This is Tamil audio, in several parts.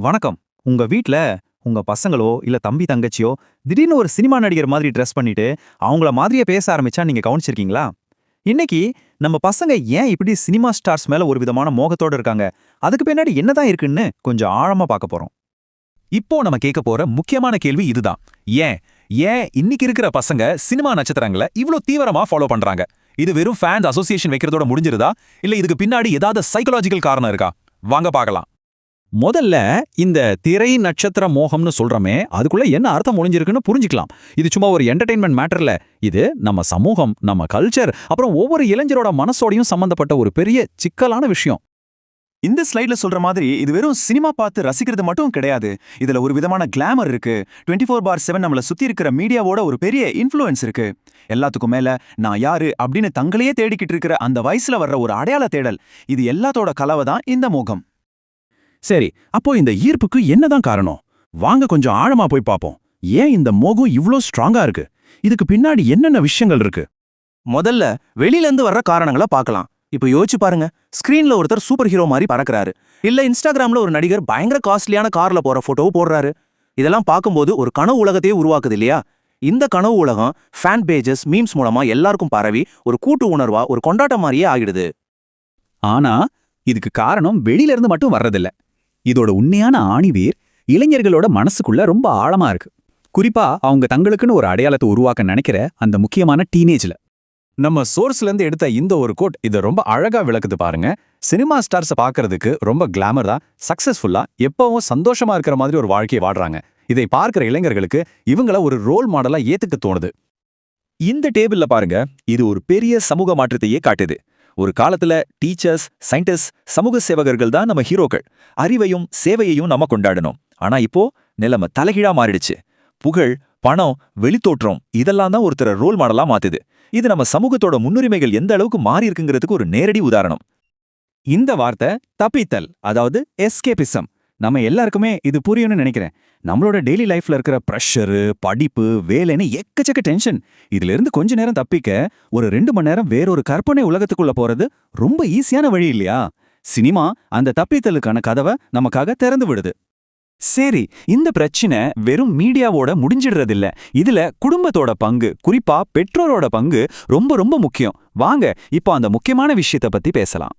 வணக்கம். உங்க வீட்ல உங்க பசங்களோ இல்ல தம்பி தங்கச்சியோ திடீர்னு ஒரு சினிமா நடிகர் மாதிரி ட்ரெஸ் பண்ணிட்டு அவங்கள மாதிரியே பேச ஆரம்பிச்சா நீங்க கவனிச்சிருக்கீங்களா? இன்னைக்கு நம்ம பசங்க ஏன் இப்படி சினிமா ஸ்டார்ஸ் மேல ஒரு விதமான மோகத்தோட இருக்காங்க? அதுக்கு பின்னாடி என்னதான் இருக்குன்னு கொஞ்சம் ஆழமா பார்க்க போறோம். இப்போ நம்ம கேட்க போற முக்கியமான கேள்வி இதுதான். ஏன் ஏன் இன்னைக்கு இருக்கிற பசங்க சினிமா நட்சத்திரங்களை இவ்ளோ தீவிரமா ஃபாலோ பண்றாங்க? இது வெறும் ஃபேன்ஸ் அசோசியேஷன் வைக்கிறதோட முடிஞ்சிருதா, இல்ல இதுக்கு பின்னாடி ஏதாவது சைக்காலஜிக்கல் காரணம் இருக்கா? வாங்க பார்க்கலாம். முதல்ல இந்த திரை நட்சத்திர மோகம்னு சொல்றமே அதுக்குள்ள என்ன அர்த்தம் ஒளிஞ்சிருக்குன்னு புரிஞ்சுக்கலாம். இது சும்மா ஒரு என்டர்டெயின்மெண்ட் மேட்டர்ல, இது நம்ம சமூகம், நம்ம கல்ச்சர், அப்புறம் ஒவ்வொரு இளைஞரோட மனசோடையும் சம்பந்தப்பட்ட ஒரு பெரிய சிக்கலான விஷயம். இந்த ஸ்லைட்ல சொல்ற மாதிரி இது வெறும் சினிமா பார்த்து ரசிக்கிறது மட்டும் கிடையாது. இதுல ஒரு விதமான கிளாமர் இருக்கு. 24/7 நம்மள சுத்தி இருக்கிற மீடியாவோட ஒரு பெரிய இன்ஃப்ளூயன்ஸ் இருக்கு. எல்லாத்துக்கும் மேல நான் யாரு அப்படின்னு தங்களையே தேடிக்கிட்டு இருக்கிற அந்த வயசுல வர்ற ஒரு அடையாள தேடல், இது எல்லாத்தோட கலவை தான் இந்த மோகம். சரி, அப்போ இந்த ஈர்ப்புக்கு என்னதான் காரணம்? வாங்க கொஞ்சம் ஆழமா போய் பார்ப்போம். ஏன் இந்த மோகம் இவ்ளோ ஸ்ட்ராங்கா இருக்கு? இதுக்கு பின்னாடி என்னென்ன விஷயங்கள் இருக்கு? முதல்ல வெளியில இருந்து வர்ற காரணங்களை பார்க்கலாம். இப்போ யோசிச்சு பாருங்க, ஸ்கிரீன்ல ஒருத்தர் சூப்பர் ஹீரோ மாதிரி பறக்குறாரு, இல்ல இன்ஸ்டாகிராம்ல ஒரு நடிகர் பயங்கர காஸ்ட்லியான கார்ல போற போட்டோவை போடுறாரு. இதெல்லாம் பார்க்கும்போது ஒரு கனவு உலகத்தையே உருவாக்குது இல்லையா? இந்த கனவு உலகம் ஃபேன் பேஜஸ், மீம்ஸ் மூலமா எல்லாருக்கும் பரவி ஒரு கூட்டு உணர்வா, ஒரு கொண்டாட்டம் மாதிரியே ஆகிடுது. ஆனா இதுக்கு காரணம் வெளியில இருந்து மட்டும் வர்றதில்ல. இதோட உண்மையான ஆணிவேர் இளைஞர்களோட மனசுக்குள்ள ரொம்ப ஆழமா இருக்கு. குறிப்பா அவங்க தங்களுக்குன்னு ஒரு அடையாளத்தை உருவாக்க நினைக்கிற அந்த முக்கியமான டீனேஜ்ல. நம்ம சோர்ஸ்ல இருந்து எடுத்த இந்த ஒரு கோட் இதை ரொம்ப அழகா விளக்குது பாருங்க. சினிமா ஸ்டார்ஸை பார்க்கறதுக்கு ரொம்ப கிளாமர் தான், சக்சஸ்ஃபுல்லா எப்பவும் சந்தோஷமா இருக்கிற மாதிரி ஒரு வாழ்க்கையை வாடுறாங்க. இதை பார்க்கிற இளைஞர்களுக்கு இவங்கள ஒரு ரோல் மாடலா ஏத்துக்க தோணுது. இந்த டேபிள்ல பாருங்க, இது ஒரு பெரிய சமூக மாற்றத்தையே காட்டுது. ஒரு காலத்துல டீச்சர்ஸ், சயின்டிஸ்ட், சமூக சேவகர்கள் தான் நம்ம ஹீரோக்கள். அறிவையும் சேவையையும் நம்ம கொண்டாடணும். ஆனா இப்போ நிலைமை தலைகீழா மாறிடுச்சு. புகழ், பணம், வெளித்தோற்றம் இதெல்லாம் தான் ஒருத்தர ரோல் மாடலா மாத்துது. இது நம்ம சமூகத்தோட முன்னுரிமைகள் எந்த அளவுக்கு மாறி இருக்குங்கிறதுக்கு ஒரு நேரடி உதாரணம். இந்த வார்த்தை தப்பித்தல், அதாவது எஸ்கேபிசம், நம்ம எல்லாருக்குமே இது புரியும்னு நினைக்கிறேன். நம்மளோட டெய்லி லைஃப்ல இருக்கிற ப்ரெஷரு, படிப்பு, வேலைன்னு எக்கச்சக்க டென்ஷன், இதுல இருந்து கொஞ்ச நேரம் தப்பிக்க ஒரு 2 மணி நேரம் வேறொரு கற்பனை உலகத்துக்குள்ள போறது ரொம்ப ஈஸியான வழி இல்லையா? சினிமா அந்த தப்பித்தலுக்கான கதவை நமக்காக திறந்து விடுது. சரி, இந்த பிரச்சனை வெறும் மீடியாவோட முடிஞ்சிடுறதில்ல. இதுல குடும்பத்தோட பங்கு, குறிப்பா பெற்றோரோட பங்கு ரொம்ப ரொம்ப முக்கியம். வாங்க இப்போ அந்த முக்கியமான விஷயத்தை பத்தி பேசலாம்.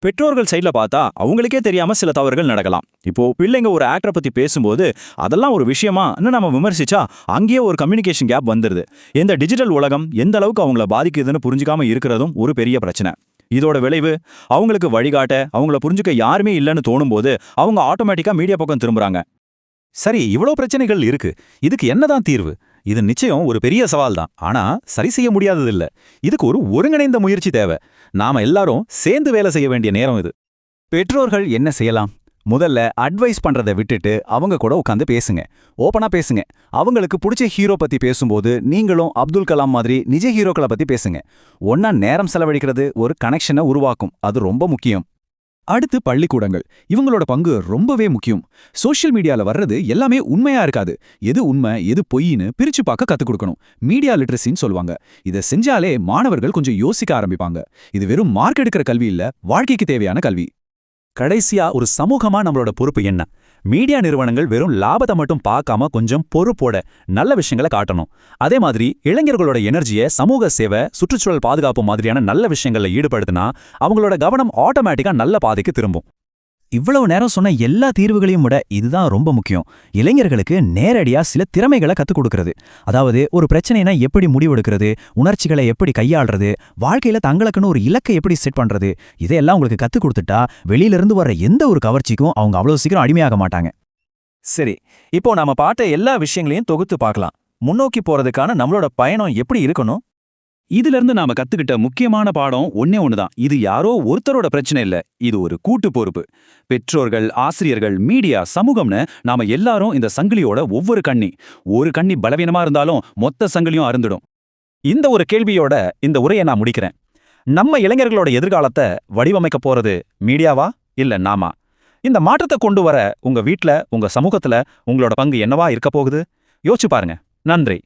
பெற்றோர்கள் சைட்ல பார்த்தா அவங்களுக்கே தெரியாம சில தவறுகள் நடக்கலாம். இப்போ பிள்ளைங்க ஒரு ஆக்டரை பத்தி பேசும்போது அதெல்லாம் ஒரு விஷயமான்னு நம்ம விமர்சிச்சா அங்கேயே ஒரு கம்யூனிகேஷன் கேப் வந்துருது. இந்த டிஜிட்டல் உலகம் எந்த அளவுக்கு அவங்கள பாதிக்குதுன்னு புரிஞ்சுக்காம இருக்கிறதும் ஒரு பெரிய பிரச்சனை. இதோட விளைவு, அவங்களுக்கு வழிகாட்ட, அவங்கள புரிஞ்சுக்க யாருமே இல்லைன்னு தோணும்போது அவங்க ஆட்டோமேட்டிக்கா மீடியா பக்கம் திரும்புறாங்க. சரி, இவ்வளோ பிரச்சனைகள் இருக்கு, இதுக்கு என்னதான் தீர்வு? இது நிச்சயம் ஒரு பெரிய சவால் தான், ஆனா சரி செய்ய முடியாதது இல்ல. இதுக்கு ஒரு ஒருங்கிணைந்த முயற்சி தேவை. நாம எல்லாரும் சேர்ந்து வேலை செய்ய வேண்டிய நேரம் இது. பெற்றோர்கள் என்ன செய்யலாம்? முதல்ல அட்வைஸ் பண்றதை விட்டுட்டு அவங்க கூட உட்காந்து பேசுங்க. ஓப்பனா பேசுங்க. அவங்களுக்கு பிடிச்ச ஹீரோ பத்தி பேசும்போது நீங்களும் அப்துல் கலாம் மாதிரி நிஜ ஹீரோக்களை பத்தி பேசுங்க. ஒன்னா நேரம் செலவழிக்கிறது ஒரு கனெக்ஷனை உருவாக்கும். அது ரொம்ப முக்கியம். அடுத்து பள்ளிக்கூடங்கள், இவங்களோட பங்கு ரொம்பவே முக்கியம். சோஷியல் மீடியால வர்றது எல்லாமே உண்மையா இருக்காது. எது உண்மை எது பொய்ன்னு பிரிச்சு பார்க்க கத்துக் கொடுக்கணும். மீடியா லிட்ரஸின்னு சொல்லுவாங்க. இதை செஞ்சாலே மாணவர்கள் கொஞ்சம் யோசிக்க ஆரம்பிப்பாங்க. இது வெறும் மார்க் எடுக்கிற கல்வி இல்ல, வாழ்க்கைக்கு தேவையான கல்வி. கடைசியா ஒரு சமூகமா நம்மளோட பொறுப்பு என்ன? மீடியா நிறுவனங்கள் வெறும் லாபத்தை மட்டும் பார்க்காம கொஞ்சம் பொறுப்போட நல்ல விஷயங்களை காட்டணும். அதே மாதிரி இளைஞர்களோட எனர்ஜியை சமூக சேவை, சுற்றுச்சூழல் பாதுகாப்பு மாதிரியான நல்ல விஷயங்கள்ல ஈடுபடுத்தினா அவங்களோட கவனம் ஆட்டோமேட்டிக்கா நல்ல பாதைக்கு திரும்பும். இவ்வளவு நேரம் சொன்ன எல்லா தீர்வுகளையும் விட இதுதான் ரொம்ப முக்கியம். இளைஞர்களுக்கு நேரடியா சில திறமைகளை கத்துக் கொடுக்கறது. அதாவது ஒரு பிரச்சனைனா எப்படி முடிவெடுக்கிறது, உணர்ச்சிகளை எப்படி கையாளுறது, வாழ்க்கையில தங்களுக்குன்னு ஒரு இலக்கை எப்படி செட் பண்றது, இதையெல்லாம் உங்களுக்கு கத்துக் கொடுத்துட்டா வெளியிலிருந்து வர்ற எந்த ஒரு கவர்ச்சிக்கும் அவங்க அவ்வளவு சீக்கிரம் அடிமையாக மாட்டாங்க. சரி, இப்போ நாம பார்த்த எல்லா விஷயங்களையும் தொகுத்து பார்க்கலாம். முன்னோக்கி போறதுக்கான நம்மளோட பயணம் எப்படி இருக்கணும்? இதுல இருந்து நாம கத்துக்கிட்ட முக்கியமான பாடம் ஒன்னே ஒண்ணுதான். இது யாரோ ஒருத்தரோட பிரச்சனை இல்ல, இது ஒரு கூட்டு பொறுப்பு. பெற்றோர்கள், ஆசிரியர்கள், மீடியா, சமூகம்னு நாம எல்லாரும் இந்த சங்கிலியோட ஒவ்வொரு கண்ணி. ஒரு கண்ணி பலவீனமா இருந்தாலும் மொத்த சங்கிலியும் அருந்துடும். இந்த ஒரு கேள்வியோட இந்த உரையை நான் முடிக்கிறேன். நம்ம இளைஞர்களோட எதிர்காலத்தை வடிவமைக்க போறது மீடியாவா இல்ல நாமா? இந்த மாற்றத்தை கொண்டு வர உங்க வீட்ல, உங்க சமூகத்துல உங்களோட பங்கு என்னவா இருக்க போகுது? யோசிச்சு பாருங்க. நன்றி.